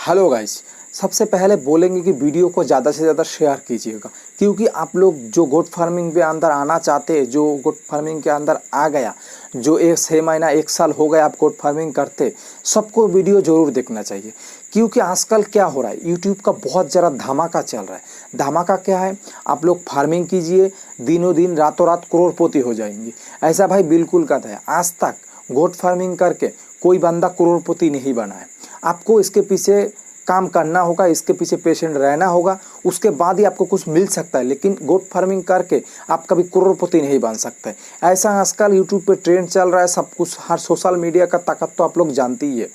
Hello guys, सबसे पहले बोलेंगे कि वीडियो को ज़्यादा से ज़्यादा शेयर कीजिएगा, क्योंकि आप लोग जो गोट फार्मिंग के अंदर आना चाहते हैं, जो गोट फार्मिंग के अंदर आ गया, जो 6 महीना 1 साल हो गया आप गोट फार्मिंग करते, सबको वीडियो ज़रूर देखना चाहिए। क्योंकि आजकल क्या हो रहा है, यूट्यूब का बहुत ज़्यादा धमाका चल रहा है। धमाका क्या है, आप लोग फार्मिंग कीजिए, दिनों दिन रातों रात करोड़पति हो जाएंगे। ऐसा भाई बिल्कुल कहता है, आज तक गोट फार्मिंग करके कोई बंदा करोड़पति नहीं बना है। आपको इसके पीछे काम करना होगा, इसके पीछे पेशेंट रहना होगा, उसके बाद ही आपको कुछ मिल सकता है। लेकिन गोट फार्मिंग करके आप कभी करोड़पति नहीं बन सकते। ऐसा आजकल यूट्यूब पे ट्रेंड चल रहा है, सब कुछ, हर सोशल मीडिया का ताकत तो आप लोग जानते ही है।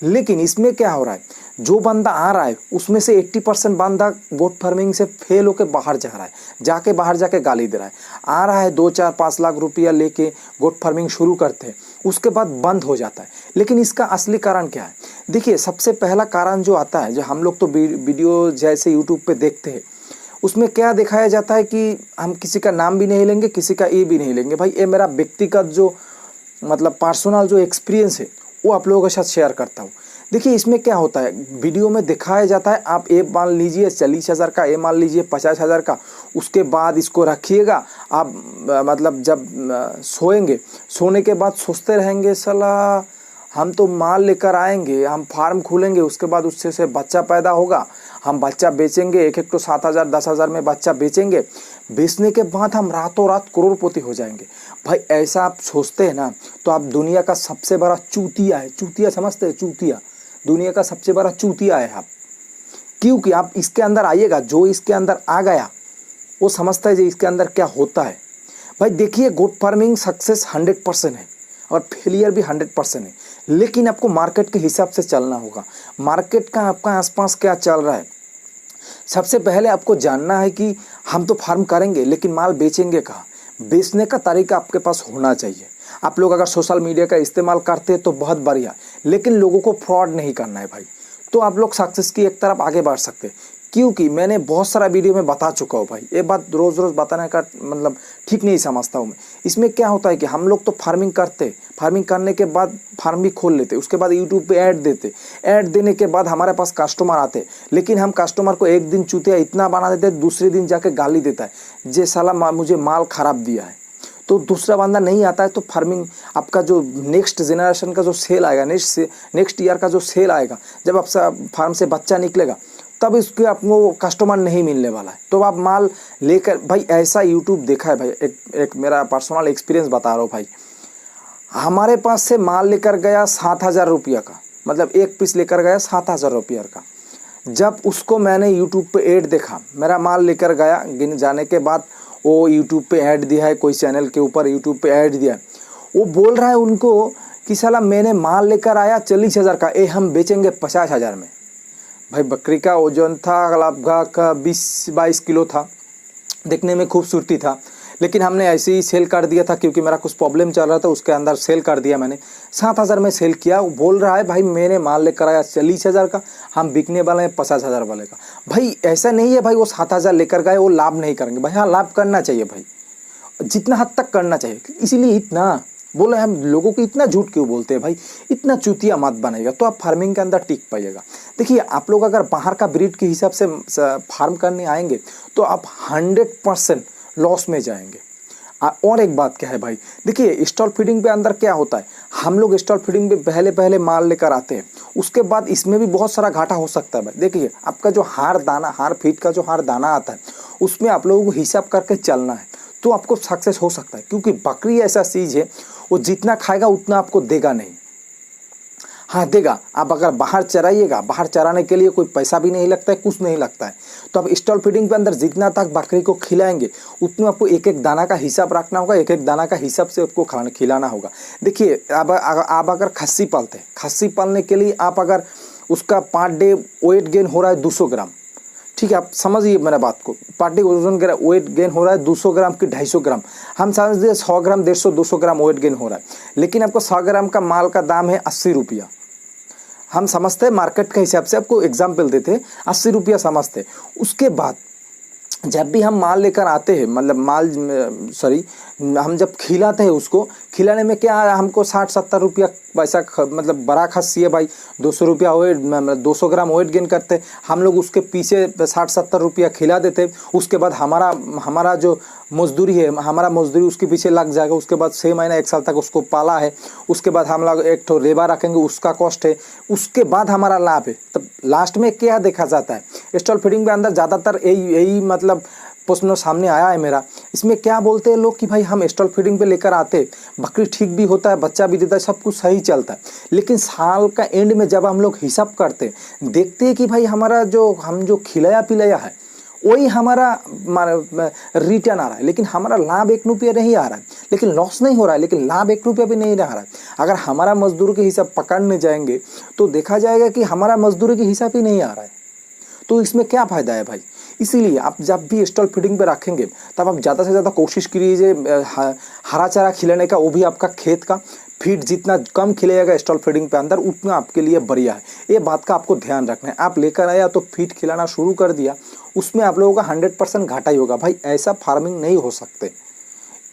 लेकिन इसमें क्या हो रहा है, जो बंदा आ रहा है उसमें से 80% बंदा गोट फार्मिंग से फेल होकर बाहर जा रहा है, बाहर जाके गाली दे रहा है। आ रहा है 2 4 5 लाख रुपया लेके गोट फार्मिंग शुरू करते हैं, उसके बाद बंद हो जाता है। लेकिन इसका असली कारण क्या है? देखिए, सबसे पहला कारण जो आता है, जो हम लोग तो वीडियो जैसे यूट्यूब पे देखते हैं, उसमें क्या दिखाया जाता है कि हम किसी का नाम भी नहीं लेंगे, किसी का ये भी नहीं लेंगे। भाई ये मेरा व्यक्तिगत जो मतलब पर्सनल जो एक्सपीरियंस है वो आप लोगों के साथ शेयर करता हूँ। देखिए, इसमें क्या होता है, वीडियो में दिखाया जाता है, आप ये मान लीजिए 40,000 का, ये मान लीजिए 50,000 का, उसके बाद इसको रखिएगा। आप मतलब जब सोएंगे, सोने के बाद सोचते रहेंगे, साला हम तो माल लेकर आएंगे, हम फार्म खोलेंगे, उसके बाद उससे से बच्चा पैदा होगा, हम बच्चा बेचेंगे, एक तो 7,000 10,000 में बच्चा बेचेंगे, बेचने के बाद हम रातों रात करोड़पति हो जाएंगे। भाई ऐसा आप सोचते हैं ना, तो आप दुनिया का सबसे बड़ा चूतिया है। चूतिया समझते हैं? चूतिया, दुनिया का सबसे बड़ा चूतिया है आप। क्योंकि आप इसके अंदर आइएगा, जो इसके अंदर आ गया वो समझता है जो इसके अंदर क्या होता है। भाई देखिए, गोट फार्मिंग सक्सेस 100% है और फेलियर भी 100% है। लेकिन आपको मार्केट के हिसाब से चलना होगा। मार्केट का आपका आसपास क्या चल रहा है, सबसे पहले आपको जानना है कि हम तो फार्म करेंगे लेकिन माल बेचेंगे कहाँ। बेचने का तरीका आपके पास होना चाहिए। आप लोग अगर सोशल मीडिया का इस्तेमाल करते हैं तो बहुत बढ़िया, लेकिन लोगों को फ्रॉड नहीं करना है भाई, तो आप लोग सक्सेस की एक तरफ आगे बढ़ सकते हैं। क्योंकि मैंने बहुत सारा वीडियो में बता चुका हूँ भाई, ये बात रोज़ रोज़ बताने का मतलब ठीक नहीं समझता हूँ मैं। इसमें क्या होता है कि हम लोग तो फार्मिंग करते, फार्मिंग करने के बाद फार्म भी खोल लेते, उसके बाद यूट्यूब पे ऐड देते, ऐड देने के बाद हमारे पास कस्टमर आते, लेकिन हम कस्टमर को एक दिन चूतिया इतना बना देते, दूसरे दिन जाके गाली देता है, जे साला मुझे माल ख़राब दिया है। तो दूसरा बंदा नहीं आता है, तो फार्मिंग आपका जो नेक्स्ट जनरेशन का जो सेल आएगा, नेक्स्ट ईयर का जो सेल आएगा, जब आपका फार्म से बच्चा निकलेगा, तब इसके आपको कस्टमर नहीं मिलने वाला है। तो आप माल लेकर, भाई ऐसा यूट्यूब देखा है भाई, एक मेरा पर्सनल एक्सपीरियंस बता रहा हूँ भाई। हमारे पास से माल लेकर गया 7,000 रुपया का, मतलब एक पीस लेकर गया 7,000 रुपया का। जब उसको मैंने यूट्यूब पे ऐड देखा, मेरा माल लेकर गया, गिन जाने के बाद वो यूट्यूब पे ऐड दिया है, कोई चैनल के ऊपर यूट्यूब पे ऐड दिया है, वो बोल रहा है उनको कि साला मैंने माल लेकर आया 40,000 का, ये हम बेचेंगे 50,000 में। भाई बकरी का वजन था लगभग 20-22 किलो था, देखने में खूबसूरती था, लेकिन हमने ऐसे ही सेल कर दिया था क्योंकि मेरा कुछ प्रॉब्लम चल रहा था, उसके अंदर सेल कर दिया मैंने। 7,000 में सेल किया। वो बोल रहा है भाई मैंने माल लेकर आया 40,000 का, हम बिकने वाले हैं 50,000 वाले का। भाई ऐसा नहीं है भाई वो 7,000 लेकर गए वो लाभ नहीं करेंगे। भाई हाँ, लाभ करना चाहिए भाई, जितना हद तक करना चाहिए। इसीलिए इतना बोले, हम लोगों को इतना झूठ क्यों बोलते हैं भाई, इतना चूतिया मत बनेगा तो आप फार्मिंग के अंदर टिक पाइएगा। देखिए, आप लोग अगर बाहर का ब्रीड के हिसाब से फार्म करने आएंगे तो आप 100% लॉस में जाएंगे। और एक बात क्या है भाई, देखिए स्टॉल फीडिंग पे अंदर क्या होता है, हम लोग स्टॉल फीडिंग पे पहले पहले माल लेकर आते हैं, उसके बाद इसमें भी बहुत सारा घाटा हो सकता है भाई। देखिए, आपका जो हार फीड का जो हार दाना आता है, उसमें आप लोगों को हिसाब करके चलना है, तो आपको सक्सेस हो सकता है। क्योंकि बकरी ऐसा चीज़ है, वो जितना खाएगा उतना आपको देगा नहीं। हाँ देगा, आप अगर बाहर चराइएगा, बाहर चराने के लिए कोई पैसा भी नहीं लगता है, कुछ नहीं लगता है, तो आप स्टॉल फीडिंग पे अंदर जितना तक बकरी को खिलाएंगे उतना आपको एक एक दाना का हिसाब रखना होगा, एक एक दाना का हिसाब से आपको खिलाना होगा। देखिए, आप अगर खस्सी पालते हैं, खस्सी पालने के लिए आप अगर उसका पर डे वेट गेन हो रहा है 200 ग्राम, ठीक है, आप समझिए मेरा बात को, पार्टी वजन वेट गेन हो रहा है 200 ग्राम की 250 ग्राम, हम समझिए 100 ग्राम 150 200 ग्राम वेट गेन हो रहा है, लेकिन आपको 100 ग्राम का माल का दाम है 80 रुपया। हम समझते हैं मार्केट के हिसाब से, आपको एग्जाम्पल देते हैं 80 रुपया समझते। उसके बाद जब भी हम माल लेकर आते हैं, मतलब माल सॉरी हम जब खिलाते हैं, उसको खिलाने में क्या है, हमको 60-70 रुपया पैसा मतलब बड़ा खस्सी है भाई, 200 रुपया वेट, 200 ग्राम वेट गेन करते हैं हम लोग, उसके पीछे 60-70 रुपया खिला देते। उसके बाद हमारा जो मजदूरी है, हमारा मजदूरी उसके पीछे लग जाएगा। उसके बाद 6 महीना 1 साल तक उसको पाला है, उसके बाद हम लोग एक तो लेबर रखेंगे, उसका कॉस्ट है, उसके बाद हमारा लाभ है। तब लास्ट में क्या देखा जाता है, स्टॉल फीडिंग के अंदर ज़्यादातर यही मतलब प्रश्न सामने आया है मेरा। इसमें क्या बोलते हैं लोग कि भाई हम स्टॉल फीडिंग पे लेकर आते, बकरी ठीक भी होता है, बच्चा भी देता है, सब कुछ सही चलता है, लेकिन साल का एंड में जब हम लोग हिसाब करते देखते हैं कि भाई हमारा हम जो खिलाया पिलाया है वही हमारा रिटर्न आ रहा है, लेकिन हमारा लाभ 1 रुपया नहीं आ रहा है, लेकिन लॉस नहीं हो रहा है, लेकिन लाभ 1 रुपया भी नहीं आ रहा है। अगर हमारा मजदूर के हिसाब पकड़ने जाएंगे तो देखा जाएगा कि हमारा मजदूरी के हिसाब ही नहीं आ रहा है, तो इसमें क्या फ़ायदा है भाई। इसीलिए आप जब भी स्टॉल फीडिंग पे रखेंगे तब आप ज़्यादा से ज़्यादा कोशिश कीजिए हरा चारा खिलाने का, वो भी आपका खेत का फीड जितना कम खिलाएगा स्टॉल फीडिंग पे अंदर उतना आपके लिए बढ़िया है। ये बात का आपको ध्यान रखना है। आप लेकर आया तो फीड खिलाना शुरू कर दिया, उसमें आप लोगों का 100% घाटा ही होगा भाई, ऐसा फार्मिंग नहीं हो सकते।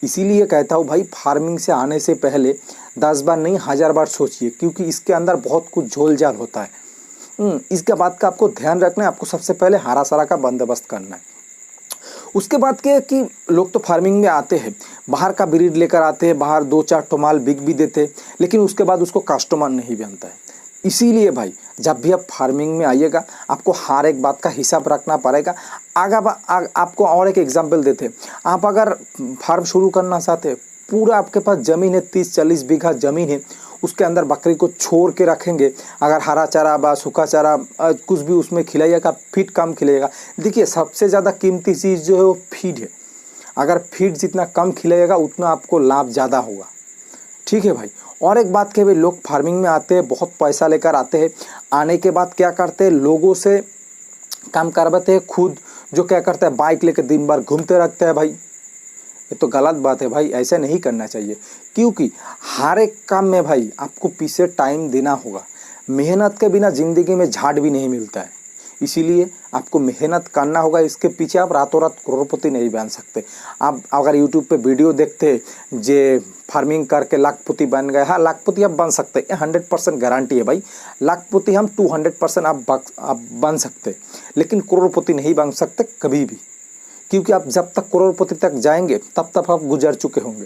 इसीलिए कहता हूँ भाई, फार्मिंग से आने से पहले 10 बार नहीं 1000 बार सोचिए, क्योंकि इसके अंदर बहुत कुछ झोल झाल होता है। इसके बात का आपको ध्यान रखना है। आपको सबसे पहले हरा सारा का बंदोबस्त करना है। उसके बाद क्या कि लोग तो फार्मिंग में आते हैं, बाहर का ब्रीड लेकर आते हैं, बाहर 2-4 ठो माल बिक भी देते हैं, लेकिन उसके बाद उसको कस्टमर नहीं बनता है। इसीलिए भाई जब भी आप फार्मिंग में आइएगा आपको हर एक बात का हिसाब रखना पड़ेगा। आपको और एक एग्जांपल देते हैं, आप अगर फार्म शुरू करना चाहते हैं, पूरा आपके पास ज़मीन है, 30-40 बीघा ज़मीन है, उसके अंदर बकरी को छोड़ के रखेंगे, अगर हरा चारा बा सूखा चारा कुछ भी उसमें खिलाइएगा, फीड कम खिलाइएगा। देखिए सबसे ज़्यादा कीमती चीज़ जो है वो फीड है। अगर फीड जितना कम खिलाइएगा उतना आपको लाभ ज़्यादा होगा, ठीक है भाई। और एक बात के भाई, लोग फार्मिंग में आते हैं, बहुत पैसा लेकर आते हैं, आने के बाद क्या करते हैं, लोगों से काम करवाते हैं, खुद जो क्या करते हैं बाइक लेकर दिन भर घूमते रहते हैं भाई। ये तो गलत बात है भाई, ऐसा नहीं करना चाहिए, क्योंकि हर एक काम में भाई आपको पीछे टाइम देना होगा। मेहनत के बिना ज़िंदगी में झाड़ भी नहीं मिलता है, इसीलिए आपको मेहनत करना होगा। इसके पीछे आप रातों रात करोड़पति नहीं बन सकते। आप अगर यूट्यूब पे वीडियो देखते जे फार्मिंग करके लाखपति बन गए, हाँ लाखपति आप बन सकते हैं, 100% गारंटी है भाई। लाखपति हम 200% आप बन सकते, लेकिन करोड़पति नहीं बन सकते कभी भी, क्योंकि आप जब तक करोड़पति तक जाएंगे तब तक आप गुजर चुके होंगे।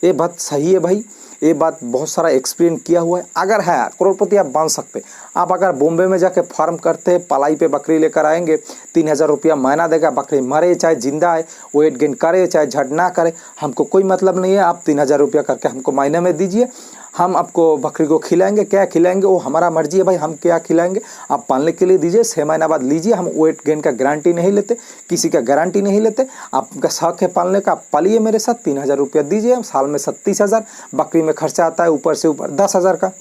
ये बात सही है भाई, ये बात बहुत सारा एक्सपीरियंस किया हुआ है। अगर है करोड़पति आप बन सकते। आप अगर बॉम्बे में जाके फार्म करते हैं, पलाई पे बकरी लेकर आएंगे, 3000 रुपया महीना देगा, बकरी मरे चाहे जिंदा है, वेट गेन करे चाहे झट ना करे, हमको कोई मतलब नहीं है। आप 3000 रुपया करके हमको महीने में दीजिए, हम आपको बकरी को खिलाएंगे, क्या खिलाएंगे वो हमारा मर्जी है भाई, हम क्या खिलाएंगे आप पालने के लिए दीजिए, 6 महीना बाद लीजिए। हम वेट गेन का गारंटी नहीं लेते, किसी का गारंटी नहीं लेते। आपका शौक है पालने का, आप पालिए मेरे साथ, 3000 रुपया दीजिए, साल में 37,000 बकरी में खर्चा आता है, ऊपर से ऊपर 10,000 का,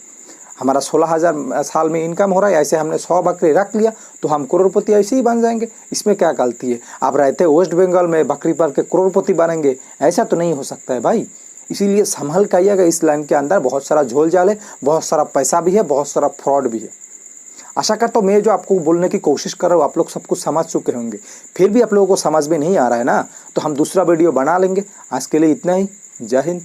हमारा 16,000 साल में इनकम हो रहा है। ऐसे हमने 100 बकरी रख लिया तो हम करोड़पति ऐसे ही बन जाएंगे। इसमें क्या गलती है। आप रहते वेस्ट बंगाल में, बकरी पाल के करोड़पति बनेंगे, ऐसा तो नहीं हो सकता है भाई। इसीलिए संभल के आइएगा। इस लाइन के अंदर बहुत सारा झोल झाल है, बहुत सारा पैसा भी है, बहुत सारा फ्रॉड भी है। आशा करता हूँ मैं जो आपको बोलने की कोशिश कर रहा हूँ आप लोग सब कुछ समझ चुके होंगे। फिर भी आप लोगों को समझ में नहीं आ रहा है ना, तो हम दूसरा वीडियो बना लेंगे। आज के लिए इतना ही। जय हिंद।